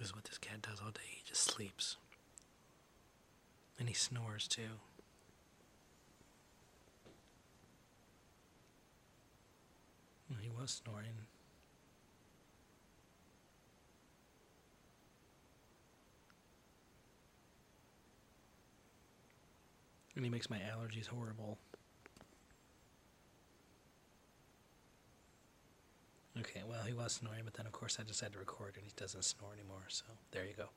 This is what this cat does all day. He just sleeps. And he snores too. Well, he was snoring. And he makes my allergies horrible. Okay, well, he was snoring, but then of course I decided to record and he doesn't snore anymore, so there you go.